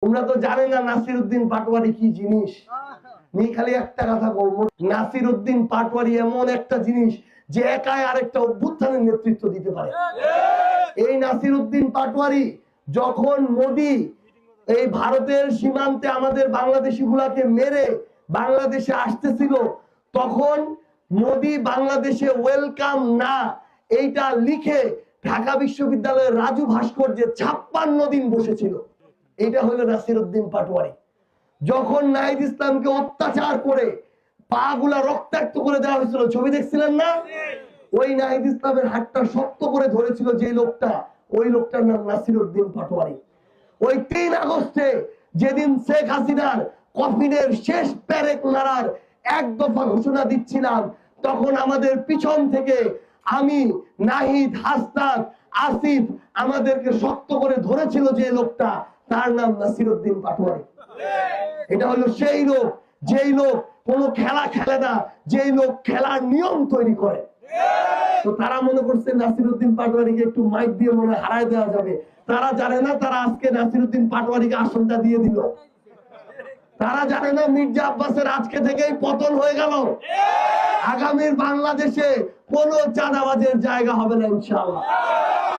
তোমরা তো জানে না নাসিরউদ্দিন পাটোয়ারি কি জিনিস। আমি খালি একটা কথা বলবো, নাসিরউদ্দিন পাটোয়ারি এমন একটা জিনিস যে একাই আরেকটা অভ্যুত্থানের নেতৃত্ব দিতে পারে। এই নাসিরউদ্দিন পাটোয়ারি যখন মোদি এই ভারতের সীমান্তে আমাদের বাংলাদেশি গুলাকে মেরে বাংলাদেশে আসতেছিল, তখন মোদি বাংলাদেশে ওয়েলকাম না এইটা লিখে ঢাকা বিশ্ববিদ্যালয়ের রাজু ভাস্কর্যে 56 দিন বসেছিল। এটা হলো নাসিরউদ্দিন পাটোয়ারি। যখন নাহিদ ইসলামকে অত্যাচার করে পা গুলা রক্তাক্ত করে দেওয়া হয়েছিল, ছবি দেখছিলেন না? ওই নাহিদ ইসলামের হাতটা শক্ত করে ধরেছিল যে লোকটা, ওই লোকটার নাম নাসিরউদ্দিন পাটোয়ারি। ওই 3 আগস্টে যেদিন শেখ হাসিনার কফিনের শেষ প্যারেক নাড়ার এক দফা ঘোষণা দিচ্ছিলাম, তখন আমাদের পিছন থেকে আমি, নাহিদ, হাসনাত, আসিফ আমাদেরকে শক্ত করে ধরেছিল যে লোকটা, তার নাম নাসিরউদ্দিন পাটোয়ারি। এটা হলো সেই লোক, যেই লোক কোনো খেলা খেলে না, যেই লোক খেলার নিয়ম তৈরি করে। তো তারা মনে করছে নাসিরউদ্দিন পাটোয়ারিকে একটু মাইক দিয়ে মনে হারায় দেওয়া যাবে। তারা জানে না তারা আজকে নাসিরউদ্দিন পাটোয়ারিকে আসনটা দিয়ে দিল। তারা জানে না মির্জা আব্বাসের আজকে থেকেই পতন হয়ে গেল। আগামীর বাংলাদেশে কোনো চাঁদাবাজের জায়গা হবে না ইনশাআল্লাহ।